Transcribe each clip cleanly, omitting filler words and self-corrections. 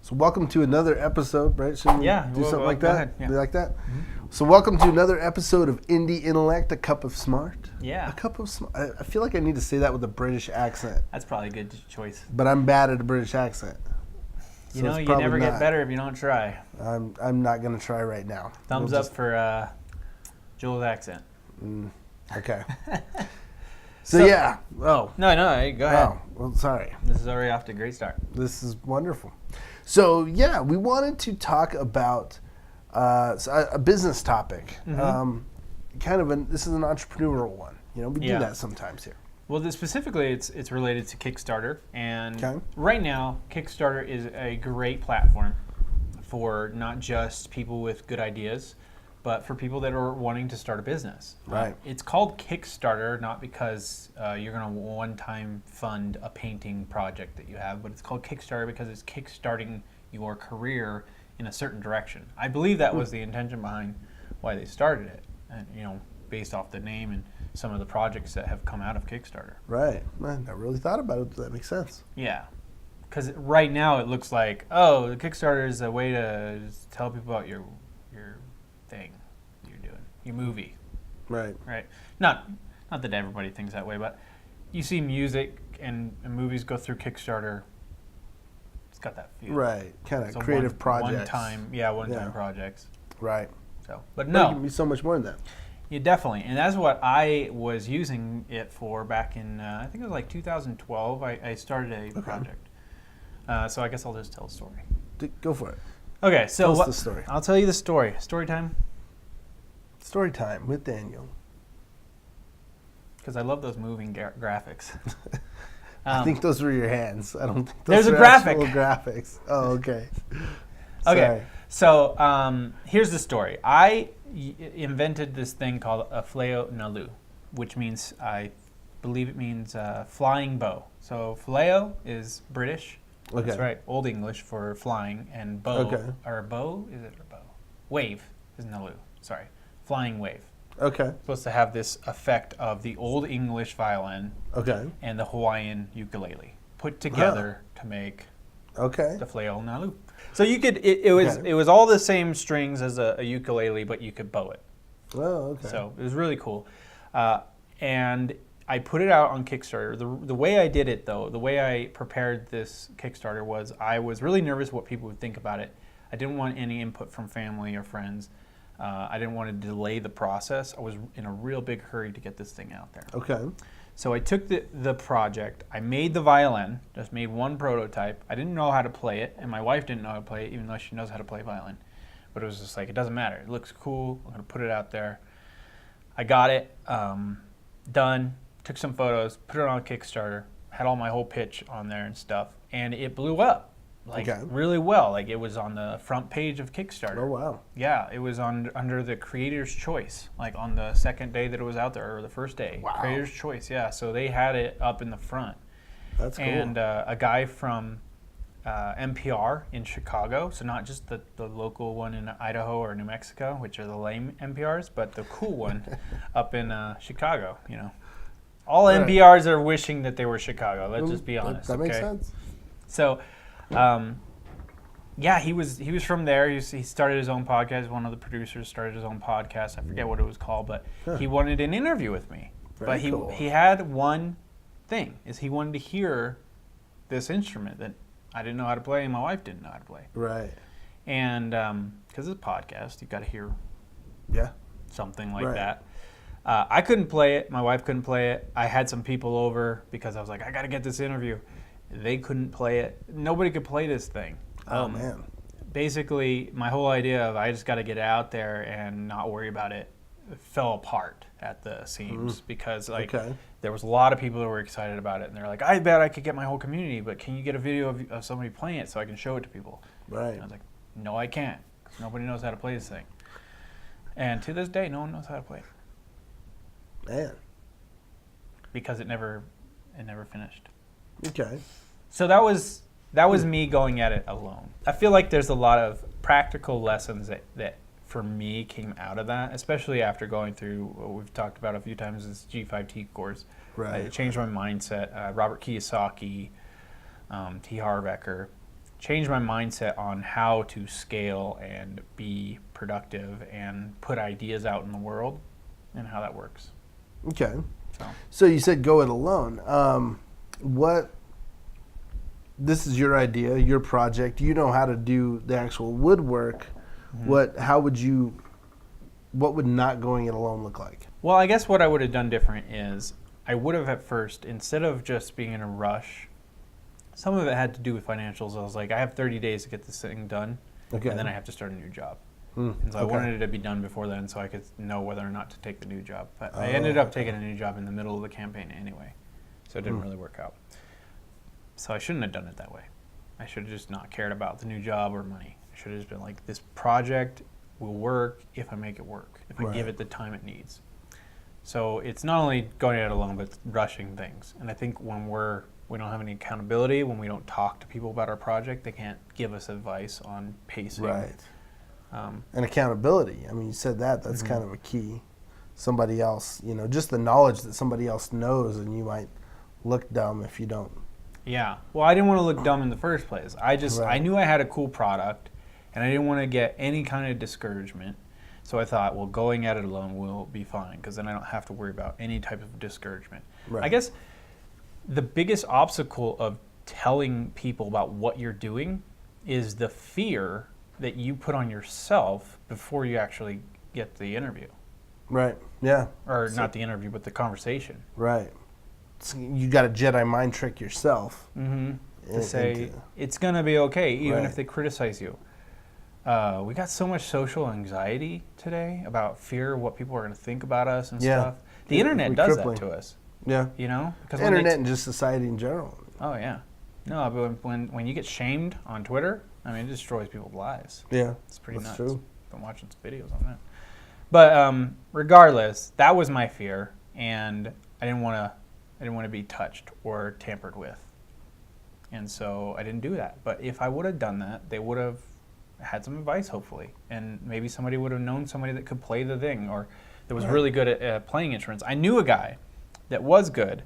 So welcome to another episode, right? Shouldn't we do something like go that? ahead, yeah. You like that? Mm-hmm. So welcome to another episode of Indie Intellect, a cup of smart. Yeah. A cup of smart. I feel like I need to say that with a British accent. That's probably a good choice. But I'm bad at a British accent. You know, you never get better if you don't try. I'm not going to try right now. Thumbs up for Joel's accent. Okay. So yeah. Oh. No, go ahead. Oh, well, sorry. This is already off to a great start. This is wonderful. So yeah, we wanted to talk about a business topic. Mm-hmm. This is an entrepreneurial one. You know, we do that sometimes here. Well, specifically, it's related to Kickstarter, and right now, Kickstarter is a great platform for not just people with good ideas, but for people that are wanting to start a business. Right. It's called Kickstarter not because you're going to one-time fund a painting project that you have, but it's called Kickstarter because it's kickstarting your career in a certain direction. I believe that was the intention behind why they started it, and based off the name and some of the projects that have come out of Kickstarter. Right. I never really thought about it, but that makes sense. Yeah. Because right now it looks like, the Kickstarter is a way to just tell people about your thing you're doing, your movie. Right. Right. Not that everybody thinks that way, but you see music and movies go through Kickstarter. It's got that feel. Right. Kind of creative projects. One-time projects. Right. So, but no. It can be so much more than that. Yeah, definitely. And that's what I was using it for back in, I think it was like 2012. I started a project. So I guess I'll just tell the story. Go for it. Okay, so tell us the story. I'll tell you the story. Story time? Story time with Daniel. Because I love those moving graphics. I think those were your hands. I don't think those are a graphic. Actual graphics. Oh, okay. Okay, so here's the story. I invented this thing called a fleo nalu, which means, I believe it means flying bow. So fleo is British. Okay. That's right, Old English for flying, and bow, or bow, is it a bow? Wave is nalu, sorry. Flying wave. Okay. It's supposed to have this effect of the Old English violin and the Hawaiian ukulele put together to make the fleo nalu. So you could, it was all the same strings as a ukulele, but you could bow it. Oh, okay. So it was really cool. And I put it out on Kickstarter. The way I did it, though, the way I prepared this Kickstarter was I was really nervous what people would think about it. I didn't want any input from family or friends. I didn't want to delay the process. I was in a real big hurry to get this thing out there. Okay. So I took the project. I made the violin, just made one prototype. I didn't know how to play it, and my wife didn't know how to play it, even though she knows how to play violin. But it was just like, it doesn't matter. It looks cool. I'm going to put it out there. I got it done. Took some photos, put it on Kickstarter, had all my whole pitch on there and stuff, and it blew up really well. Like, it was on the front page of Kickstarter. Oh, wow. Yeah, it was under the Creator's Choice, like on the second day that it was out there, or the first day. Wow. Creator's Choice, yeah. So they had it up in the front. That's cool. And a guy from NPR in Chicago, so not just the local one in Idaho or New Mexico, which are the lame NPRs, but the cool one up in Chicago, All NPRs are wishing that they were Chicago. Let's just be honest. That makes sense. So, he was from there. He started his own podcast. One of the producers started his own podcast. I forget what it was called, but he wanted an interview with me. Very cool. He had one thing, is he wanted to hear this instrument that I didn't know how to play and my wife didn't know how to play. Right. And because it's a podcast, you've got to hear something like that. I couldn't play it. My wife couldn't play it. I had some people over because I was like, I got to get this interview. They couldn't play it. Nobody could play this thing. Oh, man. Basically, my whole idea of I just got to get out there and not worry about it fell apart at the seams because there was a lot of people that were excited about it. And they're like, I bet I could get my whole community, but can you get a video of somebody playing it so I can show it to people? Right. And I was like, no, I can't, because nobody knows how to play this thing. And to this day, no one knows how to play it. Man. Because it never finished. Okay. So that was me going at it alone. I feel like there's a lot of practical lessons that for me came out of that, especially after going through what we've talked about a few times, this G5T course. Right. It changed my mindset. Robert Kiyosaki, Harv Eker, change my mindset on how to scale and be productive and put ideas out in the world and how that works. Okay. So you said go it alone. This is your idea, your project. You know how to do the actual woodwork. Mm-hmm. What would not going it alone look like? Well, I guess what I would have done different is I would have at first, instead of just being in a rush, some of it had to do with financials. I was like, I have 30 days to get this thing done, and then I have to start a new job. And so I wanted it to be done before then so I could know whether or not to take the new job. But I ended up taking a new job in the middle of the campaign anyway, so it didn't really work out. So I shouldn't have done it that way. I should have just not cared about the new job or money. I should have just been like, this project will work if I make it work, if I give it the time it needs. So it's not only going it alone, but it's rushing things. And I think when we don't have any accountability, when we don't talk to people about our project, they can't give us advice on pacing. Right. And accountability. I mean, you said that's Mm-hmm. kind of a key. Somebody else, just the knowledge that somebody else knows, and you might look dumb if you don't. Yeah. Well, I didn't want to look dumb in the first place. I knew I had a cool product, and I didn't want to get any kind of discouragement. So I thought, well, going at it alone will be fine, because then I don't have to worry about any type of discouragement. Right. I guess the biggest obstacle of telling people about what you're doing is the fear that you put on yourself before you actually get the interview. Right. Yeah. Or not the interview, but the conversation. Right. So you got to Jedi mind trick yourself. To say, it's going to be okay, even if they criticize you. We got so much social anxiety today about fear of what people are going to think about us and stuff. The internet does that to us. Yeah. Because internet and just society in general. Oh, yeah. No, but when you get shamed on Twitter, I mean, it destroys people's lives. Yeah. It's pretty nuts. True. Been watching some videos on that. But regardless, that was my fear, and I didn't want to be touched or tampered with. And so I didn't do that. But if I would have done that, they would have had some advice, hopefully. And maybe somebody would have known somebody that could play the thing or that was really good at playing instruments. I knew a guy that was good,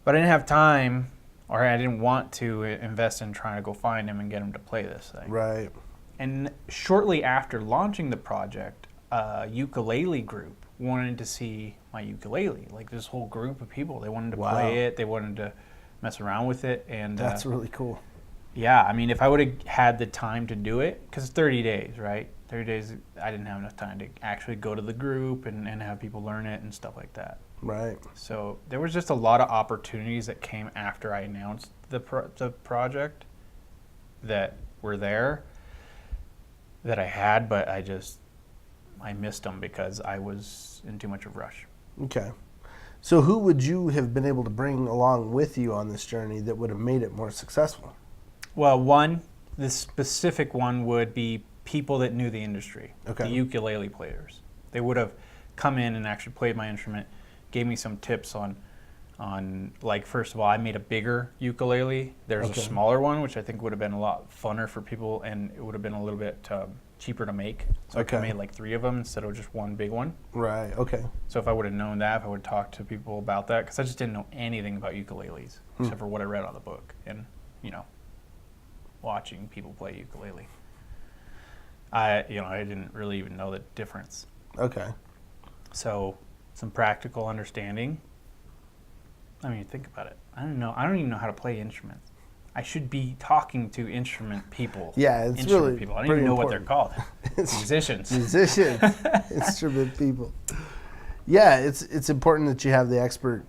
but I didn't have time, or I didn't want to invest in trying to go find him and get him to play this thing. Right. And shortly after launching the project, a ukulele group wanted to see my ukulele. Like this whole group of people, they wanted to play it, they wanted to mess around with it, and that's really cool. Yeah, I mean, if I would have had the time to do it, because it's 30 days, right? 30 days, I didn't have enough time to actually go to the group and have people learn it and stuff like that. Right. So there was just a lot of opportunities that came after I announced the project that were there that I had, but I missed them because I was in too much of a rush. Okay. So who would you have been able to bring along with you on this journey that would have made it more successful? Well, the specific one would be people that knew the industry, the ukulele players. They would have come in and actually played my instrument, gave me some tips on like, first of all, I made a bigger ukulele. There's a smaller one, which I think would have been a lot funner for people, and it would have been a little bit cheaper to make. So I made like 3 of them instead of just one big one. Right, okay. So if I would have known that, if I would have talked to people about that, because I just didn't know anything about ukuleles, except for what I read on the book and, watching people play ukulele. I didn't really even know the difference. Okay. So some practical understanding. I mean, think about it. I don't even know how to play instruments. I should be talking to instrument people. Yeah, it's instrument really people. I don't even know what they're called. Musicians. Musicians. Instrument people. Yeah, it's important that you have the expert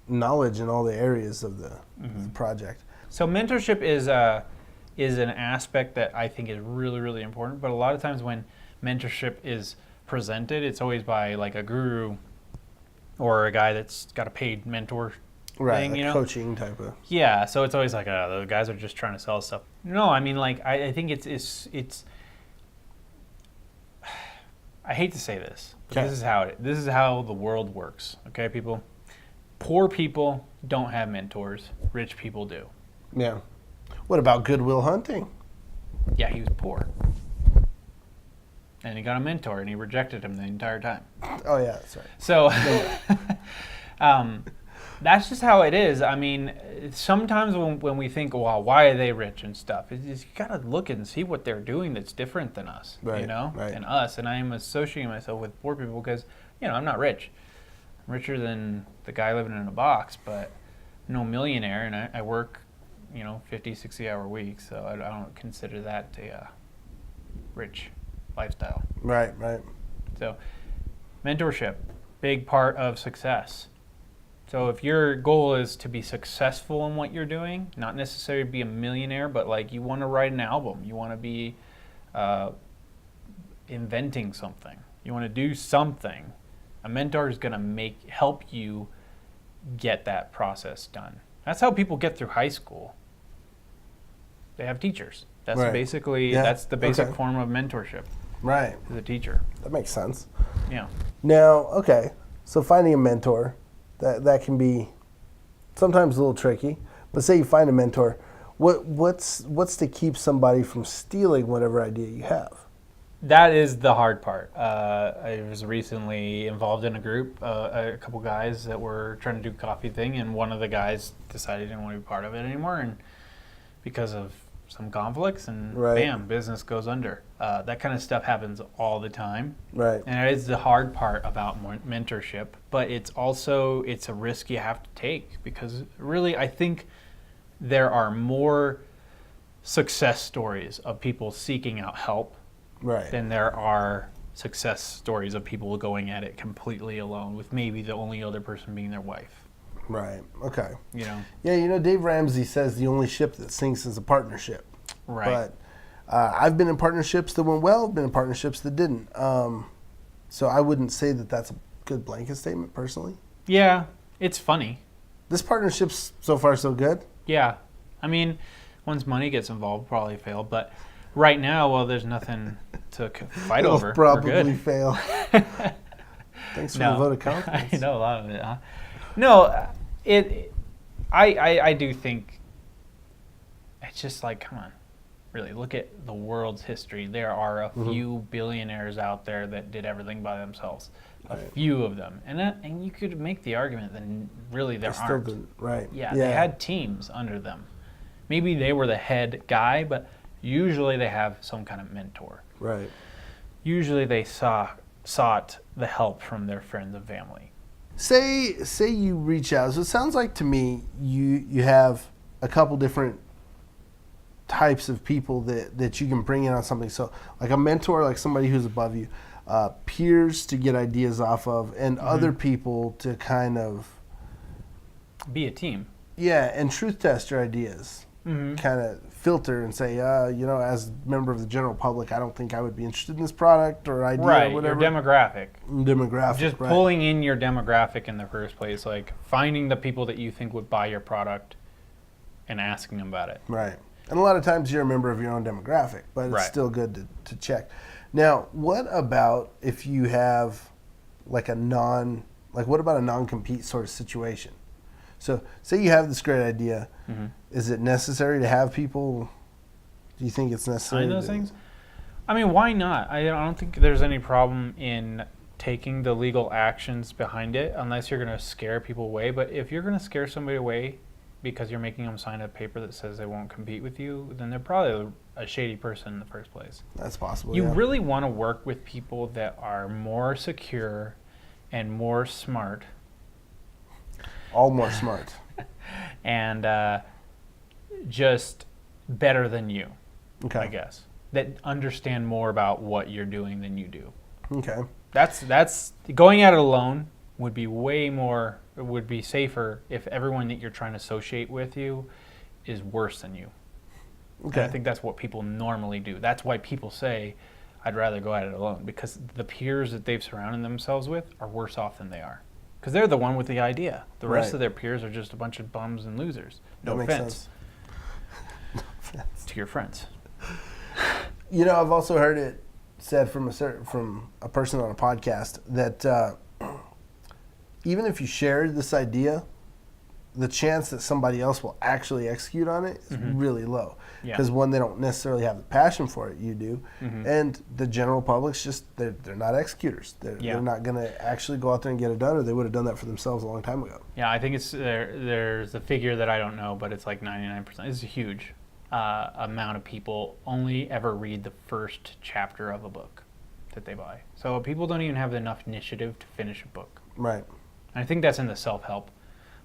knowledge in all the areas of the project. So mentorship is an aspect that I think is really, really important. But a lot of times when mentorship is presented, it's always by like a guru or a guy that's got a paid mentor thing, coaching type of. Yeah, so it's always like the guys are just trying to sell stuff. No, I mean, like I think it's. I hate to say this, but this is how the world works. Okay, people. Poor people don't have mentors. Rich people do. Yeah. What about Goodwill Hunting? Yeah, he was poor. And he got a mentor, and he rejected him the entire time. Oh, yeah, that's right. So, That's just how it is. I mean, sometimes when we think, well, why are they rich and stuff, you got to look and see what they're doing that's different than us, Right, you know, right. and us. And I am associating myself with poor people because, I'm not rich. I'm richer than the guy living in a box, but no millionaire. And I work, 50, 60-hour weeks, so I don't consider that a rich lifestyle. Right. So, mentorship, big part of success. So if your goal is to be successful in what you're doing, not necessarily be a millionaire, but like you want to write an album, you want to be inventing something, you want to do something, a mentor is going to help you get that process done. That's how people get through high school. They have teachers. That's Right. basically, Yeah. that's the basic Okay. form of mentorship, Right. is a teacher. That makes sense. Yeah. Now, okay, so finding a mentor, that can be sometimes a little tricky. But say you find a mentor, what's to keep somebody from stealing whatever idea you have? That is the hard part. I was recently involved in a group, a couple guys that were trying to do a coffee thing, and one of the guys decided he didn't want to be part of it anymore, and because of some conflicts, and Right. bam, business goes under. That kind of stuff happens all the time, Right. and it is the hard part about mentorship. But it's a risk you have to take, because really, I think there are more success stories of people seeking out help Right. than there are success stories of people going at it completely alone, with maybe the only other person being their wife. Right. Okay. Yeah, Dave Ramsey says the only ship that sinks is a partnership. Right. But I've been in partnerships that went well, been in partnerships that didn't. So I wouldn't say that that's a good blanket statement, personally. Yeah, it's funny. This partnership's so far so good. Yeah. I mean, once money gets involved, probably fail. But right now, well, there's nothing to fight It'll over. We're probably good. fail. Thanks for No. the vote of confidence. I know a lot of it, huh? No, I do think it's just like, come on, really, look at the world's history. There are a few billionaires out there that did everything by themselves. A Right. few of them. And you could make the argument that really there Still aren't. didn't. Right. Yeah, they had teams under them. Maybe they were the head guy, but usually they have some kind of mentor. Right. Usually they sought the help from their friends and family. Say you reach out. So it sounds like to me you have a couple different types of people that you can bring in on something. So like a mentor, like somebody who's above you, peers to get ideas off of, and other people to kind of Be a team. and truth test your ideas. Mm-hmm. Kind of filter and say, as a member of the general public, I don't think I would be interested in this product or idea Right, or whatever. your demographic. Demographic. Just right. pulling in your demographic in the first place, like finding the people that you think would buy your product and asking them about it. Right. And a lot of times you're a member of your own demographic, but it's Right. still good to check. Now, what about if you have what about a non-compete sort of situation? So say you have this great idea. Mm-hmm. Is it necessary to have people? Do you think it's necessary? Sign those things? I mean, why not? I don't think there's any problem in taking the legal actions behind it, unless you're going to scare people away. But if you're going to scare somebody away because you're making them sign a paper that says they won't compete with you, then they're probably a shady person in the first place. That's possible. You yeah. really want to work with people that are more secure and more smart. All more smart. And just better than you, Okay. I guess. That understand more about what you're doing than you do. Okay. That's going at it alone would be safer if everyone that you're trying to associate with you is worse than you. Okay. And I think that's what people normally do. That's why people say, I'd rather go at it alone, because the peers that they've surrounded themselves with are worse off than they are. Because they're the one with the idea. The rest Right. of their peers are just a bunch of bums and losers. No That makes offense sense. to your friends. I've also heard it said from a person on a podcast that even if you shared this idea the chance that somebody else will actually execute on it is really low. Yeah. Because one, they don't necessarily have the passion for it, you do, and the general public's just, they're not executors. They're not going to actually go out there and get it done, or they would have done that for themselves a long time ago. Yeah, I think it's there's a figure that I don't know, but it's like 99%. It's a huge amount of people only ever read the first chapter of a book that they buy. So people don't even have enough initiative to finish a book. Right. And I think that's in the self-help,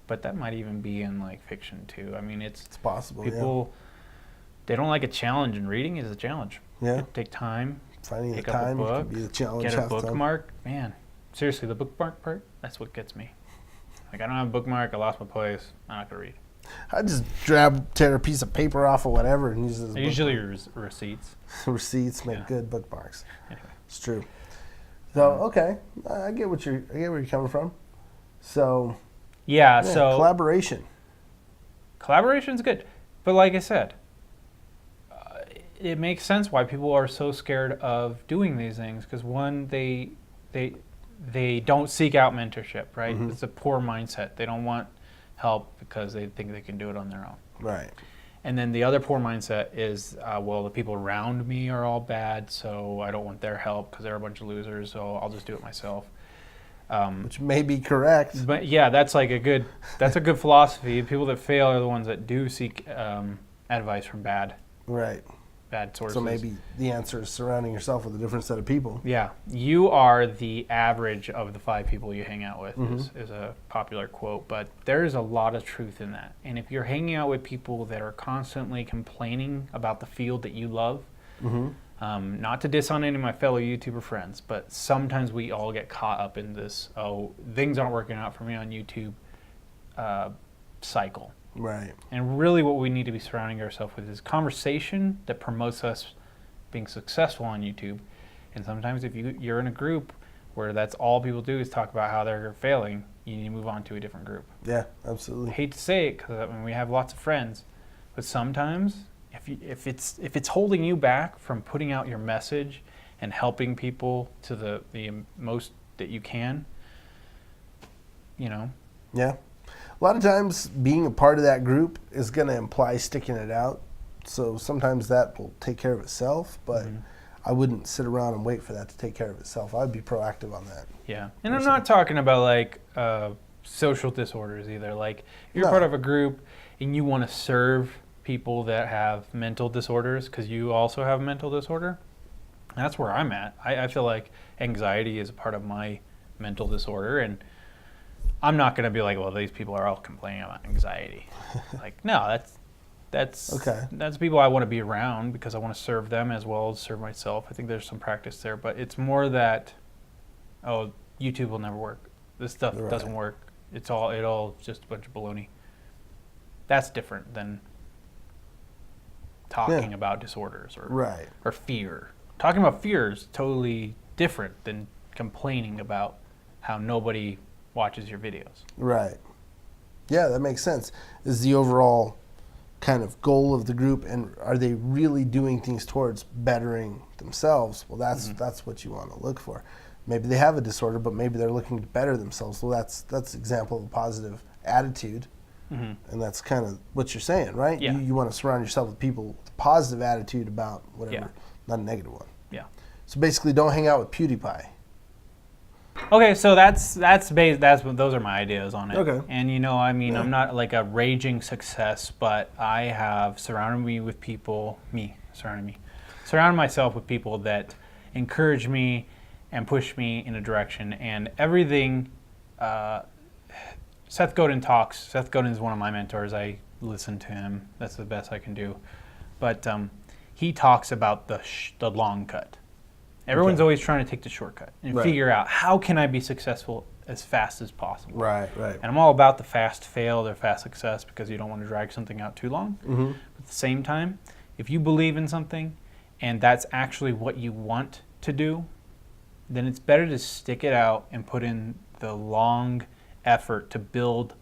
but that might even be in like fiction too. I mean, it's possible. People, they don't like a challenge, and reading is a challenge. Yeah. Take time. Finding the pick up a time book, can be the challenge. get a bookmark. Man, seriously, the bookmark part, that's what gets me. Like, I don't have a bookmark, I lost my place, I'm not going to read. I just tear a piece of paper off or whatever and use it as Usually receipts. Receipts make good bookmarks. Anyway. It's true. So, okay. I get where you're coming from. So, So collaboration. Collaboration's good. But like I said, it makes sense why people are so scared of doing these things, because one, they don't seek out mentorship, right? It's a poor mindset. They don't want help because they think they can do it on their own. Right. And then the other poor mindset is, well, the people around me are all bad, so I don't want their help because they're a bunch of losers, so I'll just do it myself. Which may be correct. But yeah, that's a good philosophy. People that fail are the ones that do seek advice from bad sources. So maybe the answer is surrounding yourself with a different set of people. Yeah, you are the average of the 5 people you hang out with is a popular quote, but there's a lot of truth in that. And if you're hanging out with people that are constantly complaining about the field that you love, not to diss on any of my fellow YouTuber friends, but sometimes we all get caught up in this, things aren't working out for me on YouTube cycle. Right. And really what we need to be surrounding ourselves with is conversation that promotes us being successful on YouTube. And sometimes if you're in a group where that's all people do is talk about how they're failing, you need to move on to a different group. Yeah, absolutely. I hate to say it, because we have lots of friends, but sometimes if it's holding you back from putting out your message and helping people to the most that you can, Yeah. A lot of times being a part of that group is going to imply sticking it out. So sometimes that will take care of itself, but I wouldn't sit around and wait for that to take care of itself. I'd be proactive on that. Yeah. And I'm not talking about like social disorders either. Like if you're part of a group and you want to serve people that have mental disorders because you also have a mental disorder, that's where I'm at. I feel like anxiety is a part of my mental disorder, and I'm not going to be like, well, these people are all complaining about anxiety. Like, no, that's people I want to be around because I want to serve them as well as serve myself. I think there's some practice there, but it's more that, YouTube will never work. This stuff doesn't work. It all just a bunch of baloney. That's different than talking about disorders or fear. Talking about fear is totally different than complaining about how nobody watches your videos. Right. Yeah, that makes sense. Is the overall kind of goal of the group, and are they really doing things towards bettering themselves? Well, that's what you want to look for. Maybe they have a disorder, but maybe they're looking to better themselves. Well, that's an example of a positive attitude, and that's kind of what you're saying, right? Yeah. You want to surround yourself with people with a positive attitude about whatever, not a negative one. Yeah. So basically, don't hang out with PewDiePie. Okay, so those are my ideas on it. Okay. And I'm not like a raging success, but I have surrounded myself with people that encourage me and push me in a direction. And everything, Seth Godin talks. Seth Godin is one of my mentors. I listen to him. That's the best I can do. But he talks about the long cut. Everyone's always trying to take the shortcut and figure out how can I be successful as fast as possible. Right. And I'm all about the fast fail or fast success because you don't want to drag something out too long. Mm-hmm. But at the same time, if you believe in something and that's actually what you want to do, then it's better to stick it out and put in the long effort to build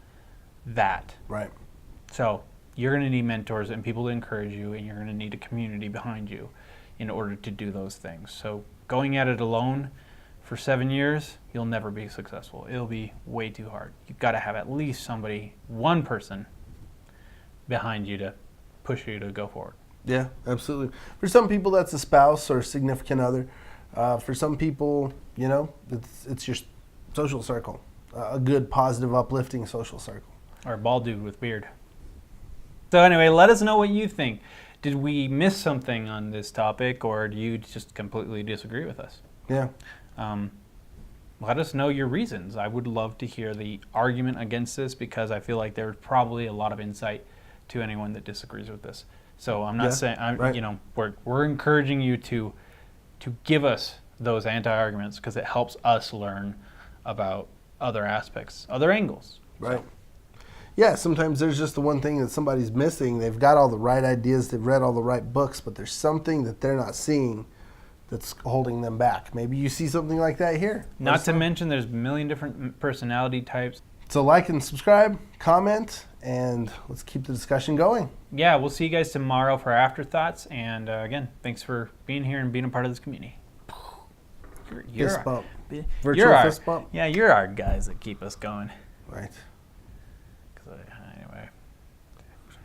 that. Right. So you're going to need mentors and people to encourage you, and you're going to need a community behind you in order to do those things. So going at it alone for 7 years, you'll never be successful. It'll be way too hard. You've got to have at least somebody, one person behind you to push you to go forward. Yeah, absolutely. For some people, that's a spouse or a significant other. For some people, you know, it's your social circle, a good, positive, uplifting social circle. Or a bald dude with beard. So anyway, let us know what you think. Did we miss something on this topic, or do you just completely disagree with us? Yeah. Let us know your reasons. I would love to hear the argument against this, because I feel like there's probably a lot of insight to anyone that disagrees with this. So I'm not saying, right. you know, we're encouraging you to give us those anti-arguments, because it helps us learn about other aspects, other angles. Right. So. Yeah, sometimes there's just the one thing that somebody's missing. They've got all the right ideas, they've read all the right books, but there's something that they're not seeing that's holding them back. Maybe you see something like that here. Not to mention there's a million different personality types. So like and subscribe, comment, and let's keep the discussion going. Yeah, we'll see you guys tomorrow for Afterthoughts. And again, thanks for being here and being a part of this community. Fist bump. You're Virtual our, fist bump. Yeah, you're our guys that keep us going. Right.